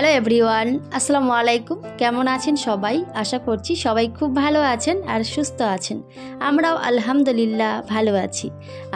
Hello everyone, আসসালামু আলাইকুম। কেমন আছেন সবাই? আশা করছি সবাই খুব ভালো আছেন আর সুস্থ আছেন। আমরাও আলহামদুলিল্লাহ ভালো আছি।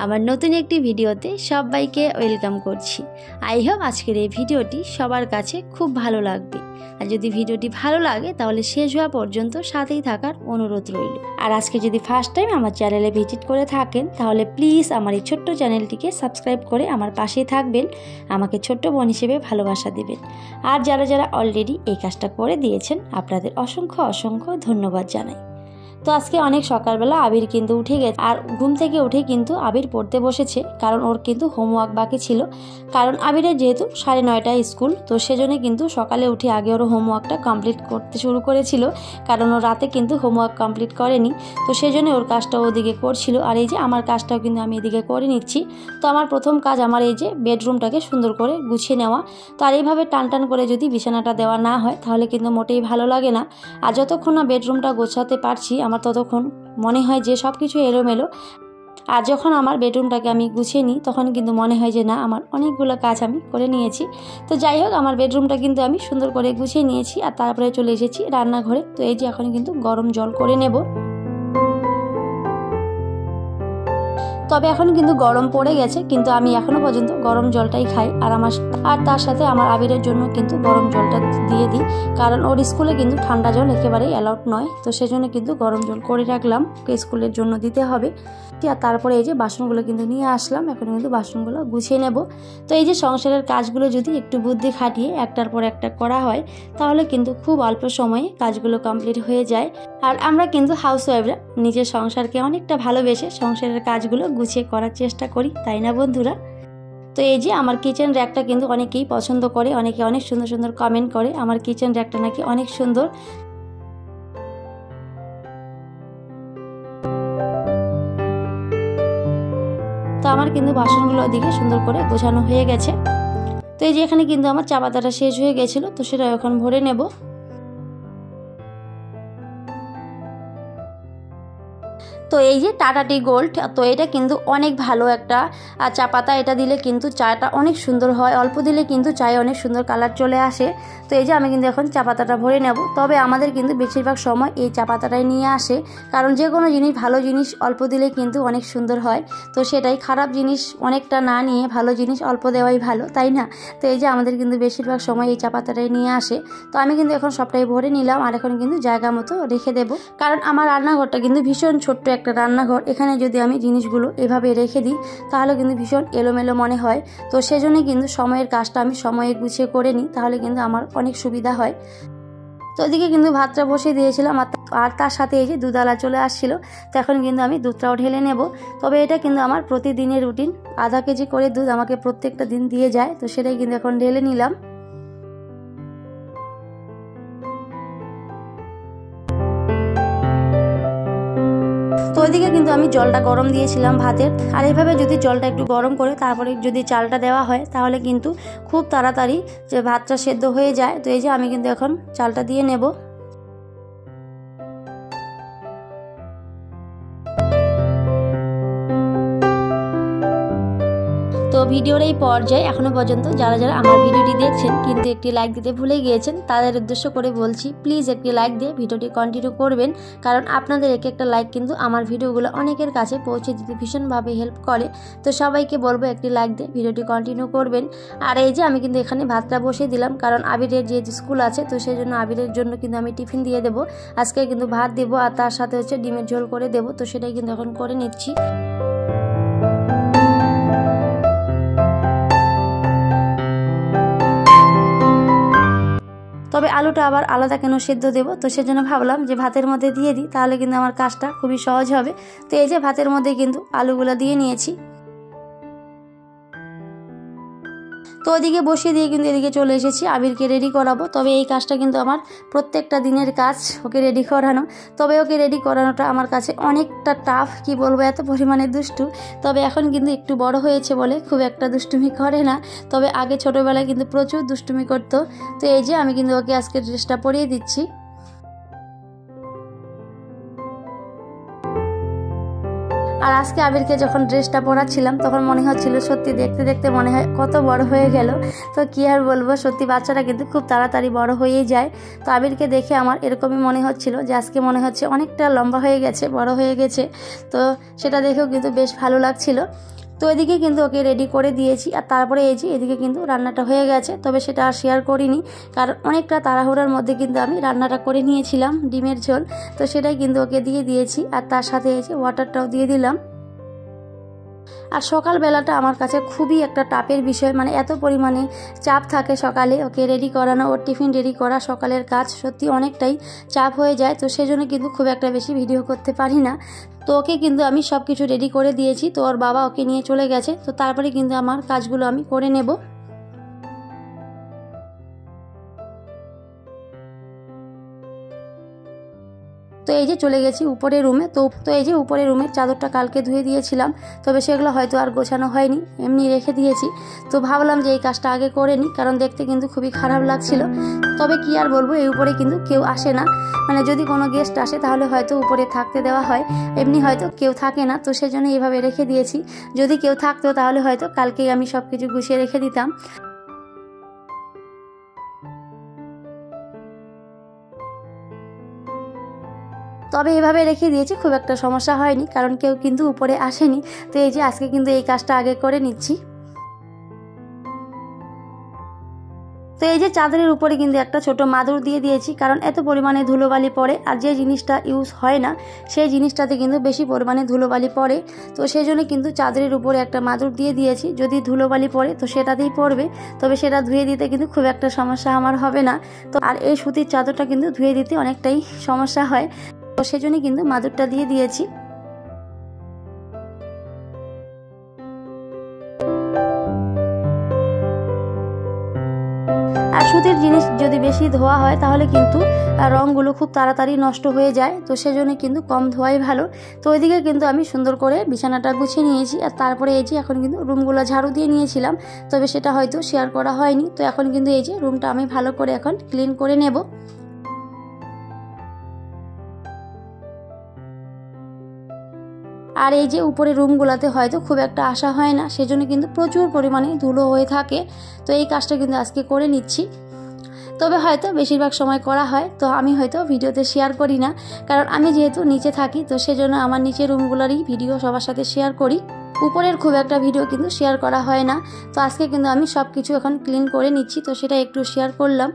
আমার নতুন একটি ভিডিওতে সবাইকে ওয়েলকাম করছি। আই হোপ আজকের এই ভিডিওটি সবার কাছে খুব ভালো লাগবে। আর যদি ভিডিওটি ভালো লাগে তাহলে শেষ হওয়া পর্যন্ত সাথেই থাকার অনুরোধ রইল। আর আজকে যদি ফার্স্ট টাইম আমার চ্যানেলে ভিজিট করে থাকেন তাহলে প্লিজ আমার এই ছোট্ট চ্যানেলটিকে সাবস্ক্রাইব করে আমার পাশেই থাকবেন, আমাকে ছোট্ট বোন হিসেবে ভালোবাসা দেবেন। আর যারা যারা অলরেডি এই কাজটা করে দিয়েছেন আপনাদের অসংখ্য অসংখ্য ধন্যবাদ জানাই। তো আজকে অনেক সকালবেলা আবির কিন্তু উঠে গেছে, আর ঘুম থেকে উঠে কিন্তু আবির পড়তে বসেছে, কারণ ওর কিন্তু হোমওয়ার্ক বাকি ছিল। কারণ আবিরের যেহেতু 9:30টায় স্কুল, তো সেজন্য কিন্তু সকালে উঠে আগে ওর হোমওয়ার্কটা কমপ্লিট করতে শুরু করেছিল, কারণ ও রাতে কিন্তু হোমওয়ার্ক কমপ্লিট করেনি। তো সেজন্য ওর কাজটা ওদিকে করছিল, আর এই যে আমার কাজটাও কিন্তু আমি এদিকে করে নিচ্ছি। তো আমার প্রথম কাজ আমার এই যে বেডরুমটাকে সুন্দর করে গুছিয়ে নেওয়া। তো আর এইভাবে টান টান করে যদি বিছানাটা দেওয়া না হয় তাহলে কিন্তু মোটেই ভালো লাগে না। আর যতক্ষণ না বেডরুমটা গোছাতে পারছি আমার ততক্ষণ মনে হয় যে সব কিছু এলোমেলো। আর যখন আমার বেডরুমটাকে আমি গুছিয়ে নিই তখন কিন্তু মনে হয় যে না, আমার অনেকগুলো কাজ আমি করে নিয়েছি। তো যাই হোক, আমার বেডরুমটা কিন্তু আমি সুন্দর করে গুছিয়ে নিয়েছি, আর তারপরে চলে এসেছি রান্নাঘরে। তো এই যে এখন কিন্তু গরম জল করে নেব। তবে এখন কিন্তু গরম পড়ে গেছে, কিন্তু আমি এখনো পর্যন্ত গরম জলটাই খাই। আর তার সাথে আমার আবিরের জন্য কিন্তু গরম জলটা দিয়ে দিই, কারণ ওর স্কুলে কিন্তু ঠান্ডা জল একেবারেই অ্যালাউড নয়। তো সেজন্য কিন্তু গরম জল করে রাখলাম, স্কুলের জন্য দিতে হবে। আর তারপরে এই যে বাসনগুলো কিন্তু নিয়ে আসলাম, এখন কিন্তু বাসনগুলো গুছিয়ে নেব। তো এই যে সংসারের কাজগুলো যদি একটু বুদ্ধি খাটিয়ে একটার পর একটা করা হয় তাহলে কিন্তু খুব অল্প সময়ে কাজগুলো কমপ্লিট হয়ে যায়। আর আমরা কিন্তু হাউসওয়াইফরা নিজের সংসারকে অনেকটা ভালোবেসে সংসারের কাজগুলো গুছিয়ে করার চেষ্টা করি, তাই না বন্ধুরা? তো এই যে আমার কিচেন র্যাকটা কিন্তু অনেকেই পছন্দ করে, অনেকে অনেক সুন্দর সুন্দর কমেন্ট করে আমার কিচেন র্যাকটা নাকি অনেক সুন্দর। তো আমার কিন্তু বাসনগুলো ওদিকে সুন্দর করে গোছানো হয়ে গেছে। তো এই যে এখানে কিন্তু আমার চা পাতাটা শেষ হয়ে গেছিলো, তো সেটা এখন ভরে নেব। তো এই যে টাটা টি গোল্ড, তো এটা কিন্তু অনেক ভালো একটা চা পাতা। এটা দিলে কিন্তু চাটা অনেক সুন্দর হয়, অল্প দিলে কিন্তু চায়ে অনেক সুন্দর কালার চলে আসে। তো এই যে আমি কিন্তু এখন চা পাতাটা ভরে নেব। তবে আমাদের কিন্তু বেশিরভাগ সময় এই চা পাতাটাই নিয়ে আসে, কারণ যে কোনো জিনিস ভালো জিনিস অল্প দিলে কিন্তু অনেক সুন্দর হয়। তো সেটাই, খারাপ জিনিস অনেকটা না নিয়ে ভালো জিনিস অল্প দেওয়াই ভালো, তাই না? তো এই যে আমাদের কিন্তু বেশিরভাগ সময় এই চা পাতাটাই নিয়ে আসে। তো আমি কিন্তু এখন সবটাই ভরে নিলাম, আর এখন কিন্তু জায়গা মতো রেখে দেব, কারণ আমার রান্নাঘরটা কিন্তু ভীষণ ছোট্ট একটা রান্নাঘর। এখানে যদি আমি জিনিসগুলো এভাবে রেখে দিই তাহলে কিন্তু ভীষণ এলোমেলো মনে হয়। তো সেজন্য কিন্তু সময়ের কাজটা আমি সময়ে গুছিয়ে করে নিই, তাহলে কিন্তু আমার অনেক সুবিধা হয়। তো ওদিকে কিন্তু ভাতটা বসিয়ে দিয়েছিলাম, আর তার সাথে এই যে দুধওয়ালা চলে আসছিল। তো এখন কিন্তু আমি দুধটাও ঢেলে নেব। তবে এটা কিন্তু আমার প্রতিদিনের রুটিন, আধা কেজি করে দুধ আমাকে প্রত্যেকটা দিন দিয়ে যায়। তো সেটাই কিন্তু এখন ঢেলে নিলাম। তো ওইদিকে কিন্তু আমি জলটা গরম দিয়েছিলাম ভাতের, আর এইভাবে যদি জলটা একটু গরম করে তারপরে যদি চালটা দেওয়া হয় তাহলে কিন্তু খুব তাড়াতাড়ি যে ভাতটা সেদ্ধ হয়ে যায়। তো এই যে আমি কিন্তু এখন চালটা দিয়ে নেব। তো ভিডিওর এই পর্যায়ে এখনো পর্যন্ত যারা যারা আমার ভিডিওটি দেখছেন কিন্তু একটি লাইক দিতে ভুলে গিয়েছেন, তাদের উদ্দেশ্য করে বলছি প্লিজ একটি লাইক দিয়ে ভিডিওটি কন্টিনিউ করবেন, কারণ আপনাদের এক একটা লাইক কিন্তু আমার ভিডিওগুলো অনেকের কাছে পৌঁছে দিতে ভীষণভাবে হেল্প করে। তো সবাইকে বলবো একটি লাইক দিয়ে ভিডিওটি কন্টিনিউ করবেন। আর এই যে আমি কিন্তু এখানে ভাতটা বসিয়ে দিলাম, কারণ আবিরের যে স্কুল আছে, তো সেই জন্য আবিরের জন্য কিন্তু আমি টিফিন দিয়ে দেবো। আজকে কিন্তু ভাত দেবো, আর তার সাথে হচ্ছে ডিমের ঝোল করে দেবো। তো সেটাই কিন্তু এখন করে নিচ্ছি। তবে আলুটা আবার আলাদা কেন সেদ্ধ দেবো, তো সেজন্য ভাবলাম যে ভাতের মধ্যে দিয়ে দিই, তাহলে কিন্তু আমার কাজটা খুবই সহজ হবে। তো এই যে ভাতের মধ্যে কিন্তু আলুগুলো দিয়ে নিয়েছি। তো ওইদিকে বসিয়ে দিয়ে কিন্তু এদিকে চলে এসেছি আবিরকে রেডি করাবো। তবে এই কাজটা কিন্তু আমার প্রত্যেকটা দিনের কাজ, ওকে রেডি করানো। তবে ওকে রেডি করানোটা আমার কাছে অনেকটা টাফ, কি বলবো, এত পরিমাণে দুষ্টু। তবে এখন কিন্তু একটু বড় হয়েছে বলে খুব একটা দুষ্টুমি করে না, তবে আগে ছোটোবেলায় কিন্তু প্রচুর দুষ্টুমি করতো। তো এই যে আমি কিন্তু ওকে আজকে ড্রেসটা পরিয়ে দিচ্ছি। আর আজকে আবিরকে যখন ড্রেসটা পরাচ্ছিলাম তখন মনে হচ্ছিল সত্যি দেখতে দেখতে মনে হয় কত বড় হয়ে গেল। তো কী আর বলবো, সত্যি বাচ্চারা কিন্তু খুব তাড়াতাড়ি বড় হয়েই যায়। তো আবিরকে দেখে আমার এরকমই মনে হচ্ছিল যে আজকে মনে হচ্ছে অনেকটা লম্বা হয়ে গেছে, বড় হয়ে গেছে। তো সেটা দেখেও কিন্তু বেশ ভালো লাগছিল। তো এদিকে কিন্তু ওকে রেডি করে দিয়েছি। আর তারপরে এই যে এদিকে কিন্তু রান্নাটা হয়ে গেছে, তবে সেটা আর শেয়ার করিনি, কারণ অনেকটা তাড়াহুড়ার মধ্যে কিন্তু আমি রান্নাটা করে নিয়েছিলাম ডিমের ঝোল। তো সেটাই কিন্তু ওকে দিয়ে দিয়েছি, আর তার সাথে এই যে ওয়াটারটাও দিয়ে দিলাম। আর সকালবেলাটা আমার কাছে খুবই একটা টাপের বিষয়, মানে এত পরিমাণে চাপ থাকে সকালে ওকে রেডি করানো, ওর টিফিন রেডি করা, সকালের কাজ সত্যি অনেকটাই চাপ হয়ে যায়। তো সেজন্য কিন্তু খুব একটা বেশি ভিডিও করতে পারি না। তো ওকে কিন্তু আমি সব কিছু রেডি করে দিয়েছি। তো ওর বাবা ওকে নিয়ে চলে গেছে। তো তারপরে কিন্তু আমার কাজগুলো আমি করে নেব। তো এই যে চলে গেছি উপরের রুমে। তো এই যে উপরের রুমের চাদরটা কালকে ধুয়ে দিয়েছিলাম, তবে সেগুলো হয়তো আর গোছানো হয়নি, এমনি রেখে দিয়েছি। তো ভাবলাম যে এই কাজটা আগে করে নিই, কারণ দেখতে কিন্তু খুবই খারাপ লাগছিল। তবে কি আর বলবো, এই উপরে কিন্তু কেউ আসে না, মানে যদি কোনো গেস্ট আসে তাহলে হয়তো উপরে থাকতে দেওয়া হয়, এমনি হয়তো কেউ থাকে না। তো সেজন্য এইভাবে রেখে দিয়েছি। যদি কেউ থাকতো তাহলে হয়তো কালকেই আমি সব কিছু গুছিয়ে রেখে দিতাম। তবে এভাবে রেখে দিয়েছি, খুব একটা সমস্যা হয়নি, কারণ কেউ কিন্তু উপরে আসেনি। তো এই যে আজকে কিন্তু এই কাজটা আগে করে নিচ্ছি। তো এই যে চাদরের উপরে কিন্তু একটা ছোট মাদুর দিয়ে দিয়েছি, কারণ এত পরিমাণে ধুলোবালি পড়ে, আর যে জিনিসটা ইউজ হয় না সেই জিনিসটাতে কিন্তু বেশি পরিমাণে ধুলোবালি পড়ে। তো সেই জন্য কিন্তু চাদরের উপরে একটা মাদুর দিয়ে দিয়েছি, যদি ধুলোবালি পড়ে তো সেটাতেই পড়বে, তবে সেটা ধুয়ে দিতে কিন্তু খুব একটা সমস্যা আমার হবে না। তো আর এই সুতির চাদরটা কিন্তু ধুয়ে দিতে অনেকটাই সমস্যা হয়, তো সেজন্য কিন্তু মাদুরটা দিয়ে দিয়েছি। আর সুতির জিনিস যদি বেশি ধোয়া হয় তাহলে কিন্তু রঙগুলো খুব তাড়াতাড়ি নষ্ট হয়ে যায়। তো সেজন্য কিন্তু কম ধোয়াই ভালো। তো ওইদিকে কিন্তু আমি সুন্দর করে বিছানাটা গুছিয়ে নিয়েছি। আর তারপরে এই যে এখন কিন্তু রুমগুলো ঝাড়ু দিয়ে নিয়েছিলাম, তবে সেটা হয়তো শেয়ার করা হয়নি। তো এখন কিন্তু এই যে রুমটা আমি ভালো করে এখন ক্লিন করে নেব। আর এই যে উপরে রুমগুলোতে হয়তো খুব একটা আসা হয় না, সেজন্য কিন্তু প্রচুর পরিমাণে ধুলো হয়ে থাকে। তো এই কাজটা কিন্তু আজকে করে নিচ্ছি, তবে হয়তো বেশিরভাগ সময় করা হয়। তো আমি হয়তো ভিডিওতে শেয়ার করি না, কারণ আমি যেহেতু নিচে থাকি, তো সেজন্য আমার নিচের রুমগুলোরই ভিডিও সবার সাথে শেয়ার করি, উপরের খুব একটা ভিডিও কিন্তু শেয়ার করা হয় না। তো আজকে কিন্তু আমি সব কিছু এখন ক্লিন করে নিচ্ছি, তো সেটা একটু শেয়ার করলাম।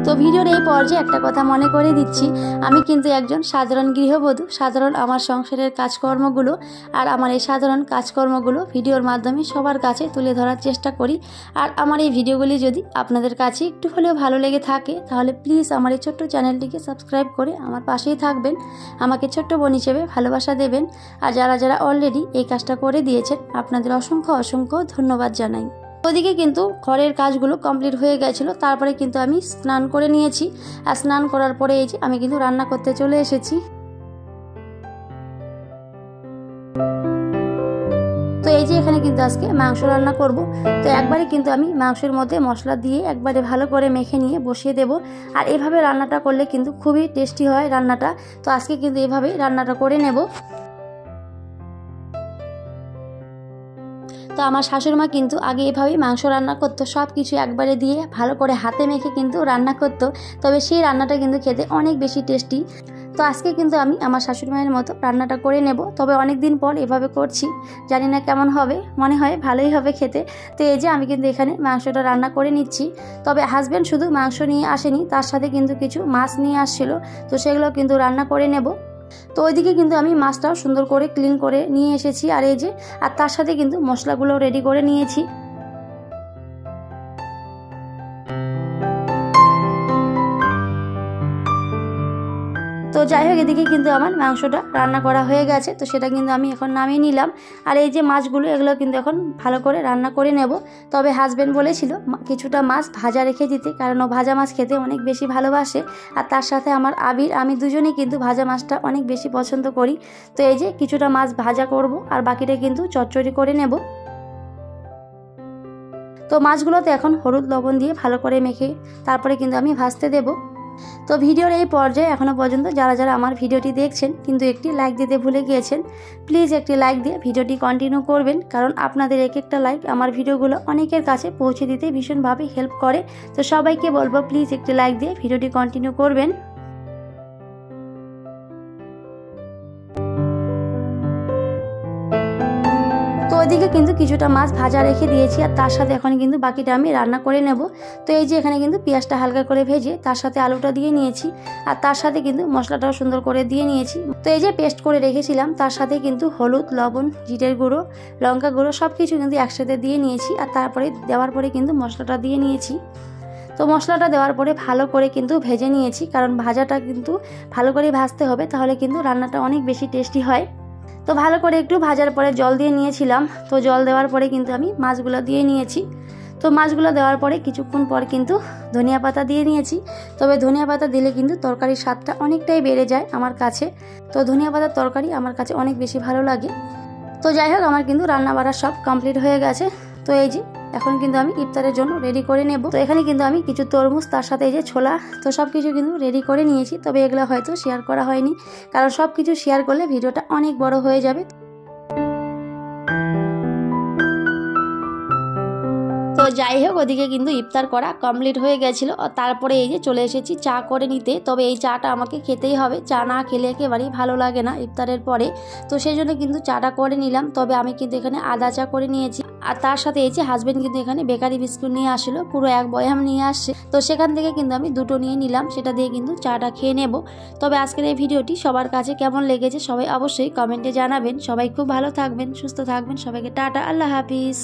তো ভিডিওর এই পর্যায়ে একটা কথা মনে করে দিচ্ছি, আমি কিন্তু একজন সাধারণ গৃহবধূ। সাধারণ আমার সংসারের কাজকর্মগুলো আর আমার এই সাধারণ কাজকর্মগুলো ভিডিওর মাধ্যমে সবার কাছে তুলে ধরার চেষ্টা করি। আর আমার এই ভিডিওগুলি যদি আপনাদের কাছে একটু হলেও ভালো লেগে থাকে তাহলে প্লিজ আমার এই ছোট্ট চ্যানেলটিকে সাবস্ক্রাইব করে আমার পাশেই থাকবেন, আমাকে ছোট্ট বোন হিসেবে ভালোবাসা দেবেন। আর যারা যারা অলরেডি এই কাজটা করে দিয়েছেন আপনাদের অসংখ্য অসংখ্য ধন্যবাদ জানাই। ওদিকে কিন্তু ঘরের কাজগুলো কমপ্লিট হয়ে গেছিলো, তারপরে কিন্তু আমি স্নান করে নিয়েছি। আর স্নান করার পরে এই যে আমি কিন্তু রান্না করতে চলে এসেছি। তো এই যে এখানে কিন্তু আজকে মাংস রান্না করব। তো একবারে কিন্তু আমি মাংসের মধ্যে মশলা দিয়ে একবারে ভালো করে মেখে নিয়ে বসিয়ে দেব। আর এভাবে রান্নাটা করলে কিন্তু খুবই টেস্টি হয় রান্নাটা। তো আজকে কিন্তু এভাবেই রান্নাটা করে নেব। তো আমার শাশুড়িমা কিন্তু আগে এভাবেই মাংস রান্না করতো, সব কিছু একবারে দিয়ে ভালো করে হাতে মেখে কিন্তু রান্না করতো, তবে সেই রান্নাটা কিন্তু খেতে অনেক বেশি টেস্টি। তো আজকে কিন্তু আমি আমার শাশুড়ি মায়ের মতো রান্নাটা করে নেব, তবে অনেক দিন পর এভাবে করছি, জানি না কেমন হবে, মনে হয় ভালোই হবে খেতে। তো এই যে আমি কিন্তু এখানে মাংসটা রান্না করে নিচ্ছি। তবে হাজব্যান্ড শুধু মাংস নিয়ে আসেনি, তার সাথে কিন্তু কিছু মাছ নিয়ে আসছিল, তো সেগুলো কিন্তু রান্না করে নেব। তো ওইদিকে কিন্তু আমি মাছটাও সুন্দর করে ক্লিন করে নিয়ে এসেছি। আর এই যে আর তার সাথে কিন্তু মশলাগুলো রেডি করে নিয়েছি। তো যাই হোক, এদিকে কিন্তু আমার মাংসটা রান্না করা হয়ে গেছে, তো সেটা কিন্তু আমি এখন নামিয়ে নিলাম। আর এই যে মাছগুলো এগুলো কিন্তু এখন ভালো করে রান্না করে নেব। তবে হাজব্যান্ড বলেছিল কিছুটা মাছ ভাজা রেখে দিতে, কারণ ও ভাজা মাছ খেতে অনেক বেশি ভালোবাসে। আর তার সাথে আমার আবির, আমি দুজনেই কিন্তু ভাজা মাছটা অনেক বেশি পছন্দ করি। তো এই যে কিছুটা মাছ ভাজা করব, আর বাকিটা কিন্তু চচ্চড়ি করে নেব। তো মাছগুলোতে এখন হলুদ লবণ দিয়ে ভালো করে মেখে তারপরে কিন্তু আমি ভাজতে দেব। তো ভিডিওর এই পর্যায়ে এখনও পর্যন্ত যারা যারা আমার ভিডিওটি দেখছেন কিন্তু একটি লাইক দিতে ভুলে গিয়েছেন, প্লিজ একটি লাইক দিয়ে ভিডিওটি কন্টিনিউ করবেন, কারণ আপনাদের এক একটা লাইক আমার ভিডিওগুলো অনেকের কাছে পৌঁছে দিতে ভীষণভাবে হেল্প করে। তো সবাইকে বলবো প্লিজ একটি লাইক দিয়ে ভিডিওটি কন্টিনিউ করবেন। তো ওইদিকে কিন্তু কিছুটা মাছ ভাজা রেখে দিয়েছি, আর তার সাথে এখন কিন্তু বাকিটা আমি রান্না করে নেব। তো এই যে এখানে কিন্তু পেঁয়াজটা হালকা করে ভেজে তার সাথে আলুটা দিয়ে নিয়েছি, আর তার সাথে কিন্তু মশলাটাও সুন্দর করে দিয়ে নিয়েছি। তো এই যে পেস্ট করে রেখেছিলাম তার সাথে কিন্তু হলুদ, লবণ, জিরের গুঁড়ো, লঙ্কা গুঁড়ো সব কিছু কিন্তু একসাথে দিয়ে নিয়েছি, আর তারপরে দেওয়ার পরে কিন্তু মশলাটা দিয়ে নিয়েছি। তো মশলাটা দেওয়ার পরে ভালো করে কিন্তু ভেজে নিয়েছি, কারণ ভাজাটা কিন্তু ভালো করে ভাজতে হবে, তাহলে কিন্তু রান্নাটা অনেক বেশি টেস্টি হয়। তো ভালো করে একটু ভাজার পরে জল দিয়ে নিয়েছিলাম। তো জল দেওয়ার পরে কিন্তু আমি মাছগুলো দিয়ে নিয়েছি। তো মাছগুলো দেওয়ার পরে কিছুক্ষণ পর কিন্তু ধনিয়া পাতা দিয়ে নিয়েছি। তবে ধনিয়া পাতা দিলে কিন্তু তরকারির স্বাদটা অনেকটাই বেড়ে যায় আমার কাছে। তো ধনিয়া পাতার তরকারি আমার কাছে অনেক বেশি ভালো লাগে। তো যাই হোক, আমার কিন্তু রান্না বাড়া সব কমপ্লিট হয়ে গেছে। তো এই যে এখন কিন্তু আমি ইফতারের জন্য রেডি করে নেব। তো এখানে কিন্তু আমি কিছু তরমুজ, তার সাথে এই যে ছোলা, তো সব কিছু কিন্তু রেডি করে নিয়েছি। তবে এগুলো হয়তো শেয়ার করা হয়নি, কারণ সব কিছু শেয়ার করলে ভিডিওটা অনেক বড় হয়ে যাবে। তো যাই হোক, ওদিকে কিন্তু ইফতার করা কমপ্লিট হয়ে গেছিলো। তারপরে এই যে চলে এসেছি চা করে নিতে। তবে এই চাটা আমাকে খেতেই হবে, চা না খেলে একেবারেই ভালো লাগে না ইফতারের পরে। তো সেই জন্য কিন্তু চাটা করে নিলাম। তবে আমি কিন্তু এখানে আদা চা করে নিয়েছি, আর তার সাথে এই যে হাজবেন্ড কিন্তু এখানে বেকারি বিস্কুট নিয়ে আসলো, পুরো এক বয়াম নিয়ে আসছে। তো সেখান থেকে কিন্তু আমি দুটো নিয়ে নিলাম, সেটা দিয়ে কিন্তু চাটা খেয়ে নেব। তবে আজকের এই ভিডিওটি সবার কাছে কেমন লেগেছে সবাই অবশ্যই কমেন্টে জানাবেন। সবাই খুব ভালো থাকবেন, সুস্থ থাকবেন। সবাইকে টাটা, আল্লাহ হাফিজ।